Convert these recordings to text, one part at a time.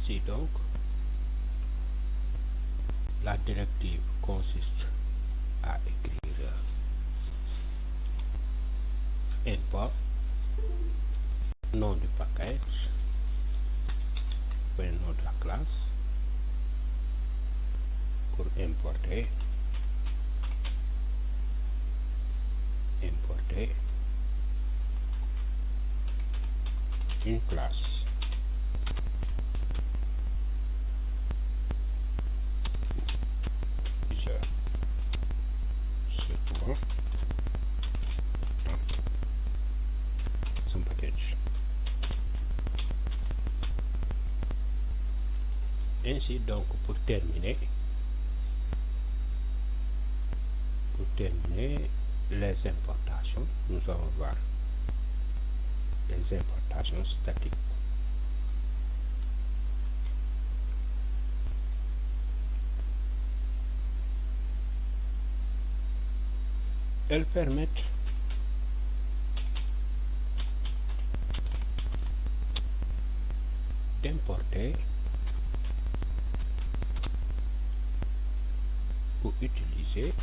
Ainsi donc, la directive consiste à écrire import, nom du package, nom de la classe pour importer une classe. Some package. Ainsi donc, pour terminer les importations, nous allons voir les importations statiques. Elles permettent d'importer ou utiliser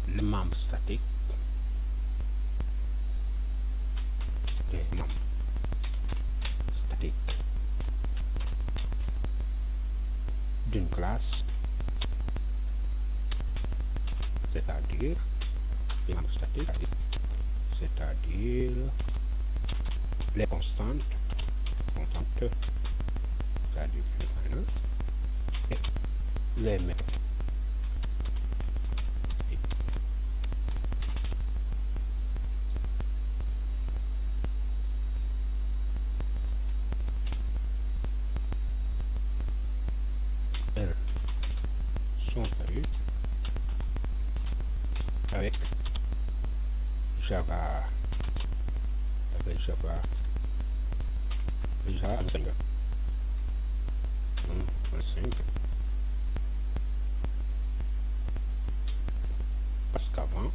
les membres statiques d'une classe, c'est-à-dire les membres statiques, c'est-à-dire les constantes, c'est-à-dire et les méthodes. Elles sont faites avec Java 5. Parce qu'avant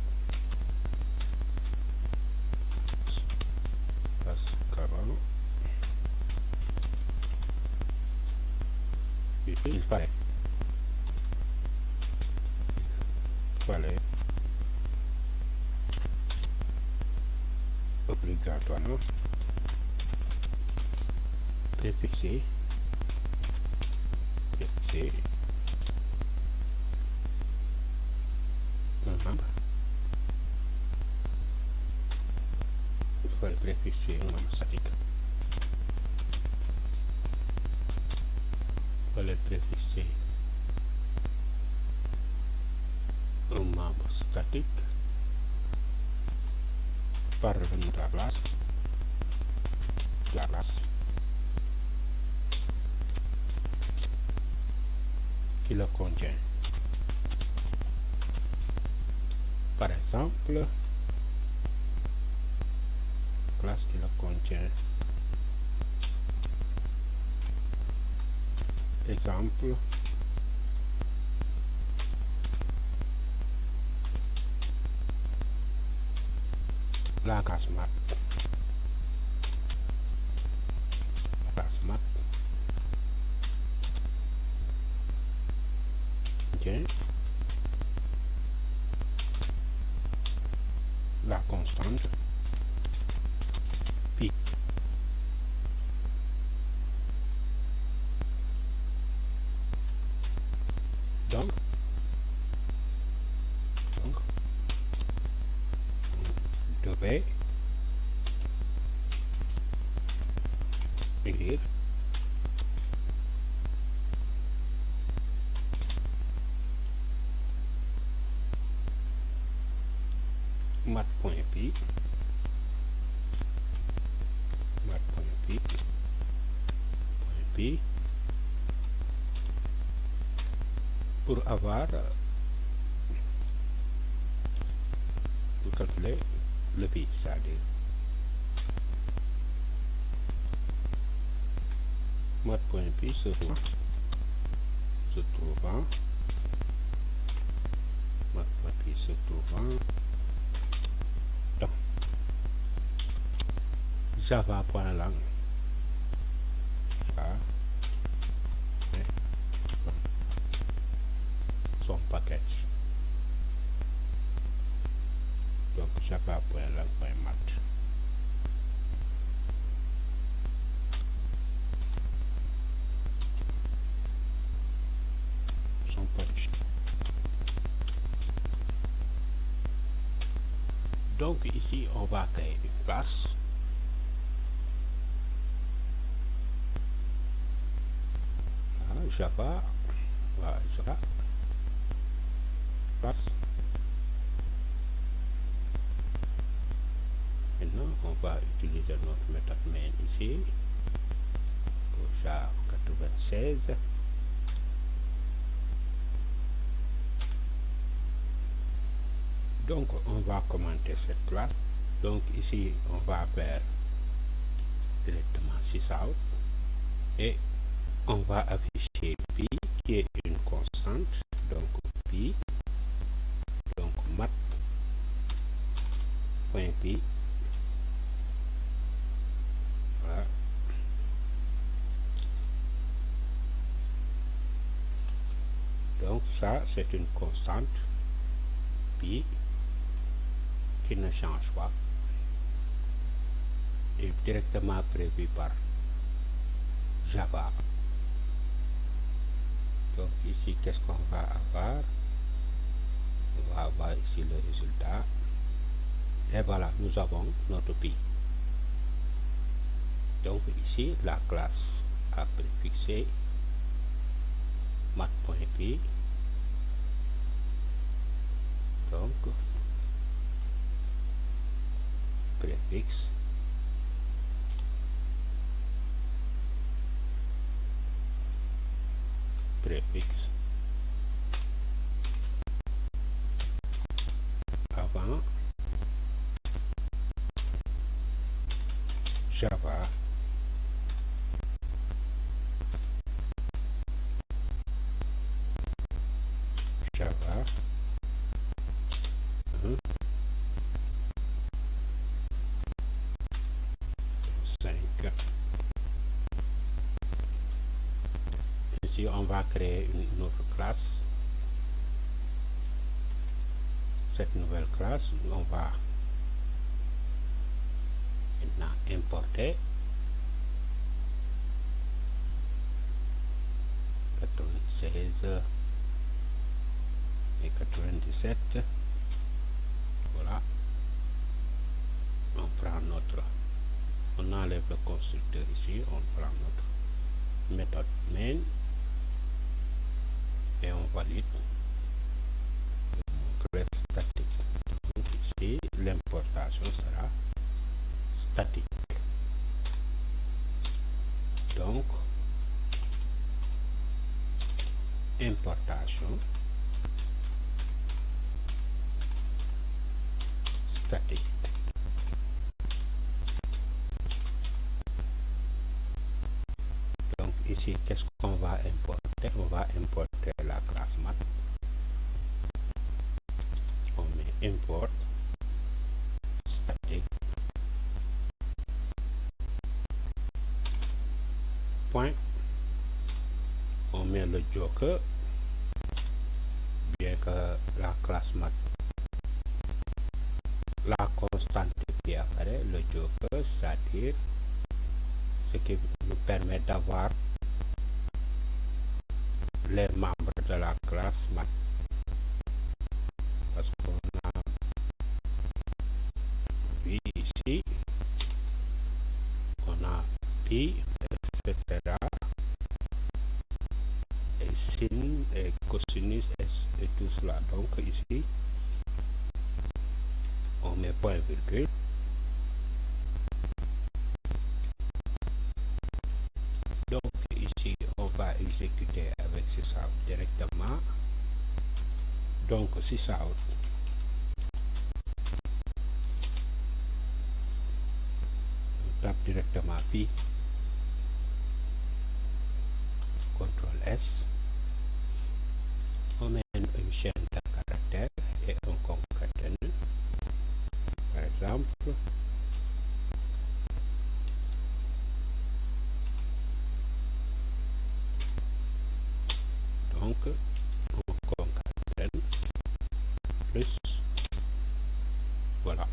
il fallait obligatoirement préfixer un membre. Il fallait préfixer un membre statique. Il fallait préfixer un membre statique par le nom de la classe, qui le contient. Par exemple, classe qui le contient. Exemple, la classe math. La constante pi. Donc on devait écrire math.pi pour calculer le pi, c'est-à-dire math.pi se trouvant dans java.lang Donc ici, on va créer une classe. Java, voilà, Java, classe. Maintenant, on va utiliser notre méthode main ici, pour jar 96. Donc, on va commenter cette classe. Donc, ici, on va faire directement sysout et on va afficher pi qui est une constante. Donc, pi, donc mat.pi. Voilà. Donc, ça, c'est une constante pi qui ne change pas et directement prévu par Java. Donc ici, qu'est-ce qu'on va avoir? On va avoir ici le résultat. Et voilà, nous avons notre pi. Donc ici, la classe a préfixé mat.pi. Donc, préfixe avant Java. Java 5. Ici, on va créer une autre classe. Cette nouvelle classe, on va maintenant importer 96 et 97. Voilà. On prend on enlève le constructeur ici, on prend notre méthode main et on valide. Statique. Donc ici, l'importation sera statique. Donc, importation statique. Donc ici, qu'est-ce qu'on va importer? On va importer la classe mat. On met import statique point. On met le joker, bien que la classe mat, la constante qui apparaît, le joker, c'est-à-dire ce qui nous permet d'avoir les membres de la classe mat. Parce qu'on a vu ici, on a pi, etc. et sin et cosinus et tout cela. Donc ici, on met point virgule. Donc ici, on va exécuter avec sysout directement. Donc sysout, on tape directement pi, CTRL S, on met une chaîne de caractères et on concatène. Par exemple, donc on concatène plus, voilà,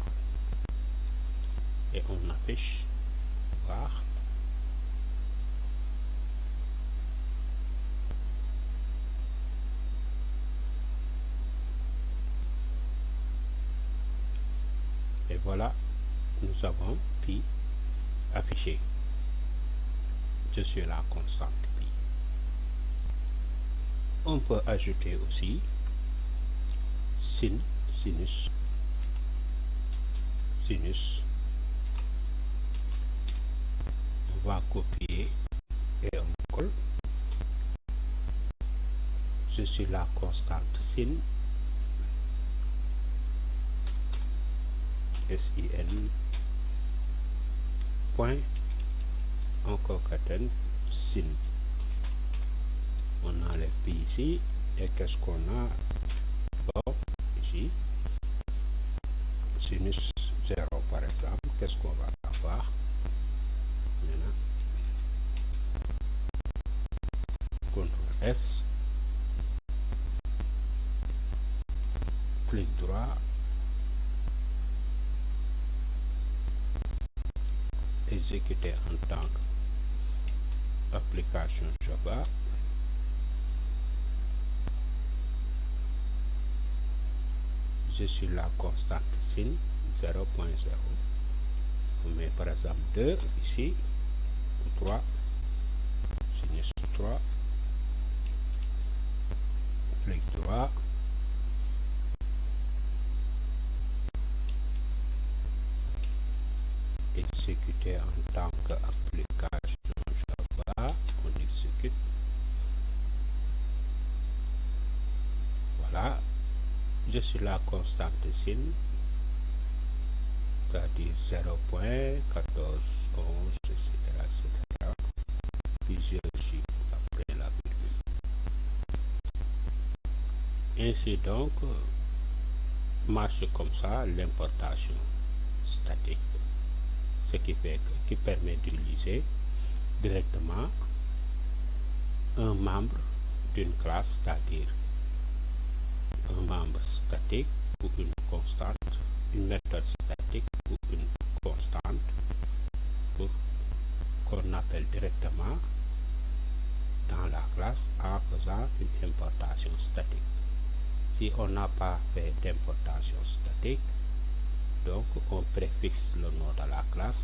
et on affiche, voir. voilà, nous avons pi affiché. Je suis la constante pi. On peut ajouter aussi sin, sinus, sinus. On va copier et on colle. Je suis la constante sin, sin, point, on concatène sin. On enlève pi ici, et qu'est-ce qu'on a? Bon, ici, sinus 0 par exemple, qu'est-ce qu'on va avoir? Maintenant, CTRL S, clic droit, exécuter en tant qu'application Java. Je suis la constante sin 0.0. On met par exemple 2 ici, 3, sinus 3, clic droit, exécuter en tant qu'application Java, on exécute. Voilà, je suis la constante sin, c'est-à-dire 0.14, 11, etc. Plusieurs chiffres après la virgule. Ainsi donc, marche comme ça l'importation statique, ce qui permet d'utiliser directement un membre d'une classe, c'est-à-dire un membre statique ou une constante, une méthode statique ou une constante, pour qu'on appelle directement dans la classe en faisant une importation statique. Si on n'a pas fait d'importation statique, donc on préfixe le nom de la classe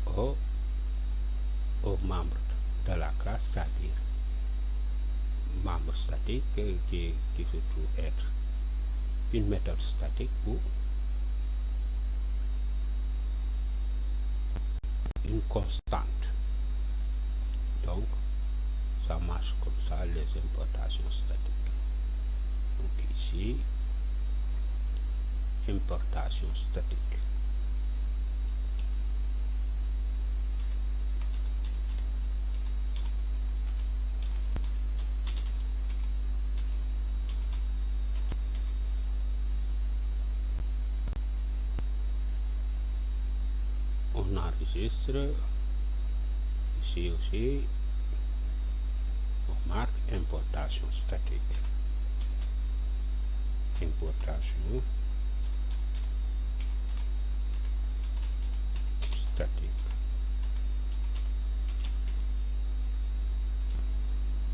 au membre de la classe, c'est-à-dire membre statique qui se trouve être une méthode statique ou une constante. Donc ça marche comme ça les importations statiques. Donc ici, importation statique. On enregistre ici aussi, on marque importation statique, importation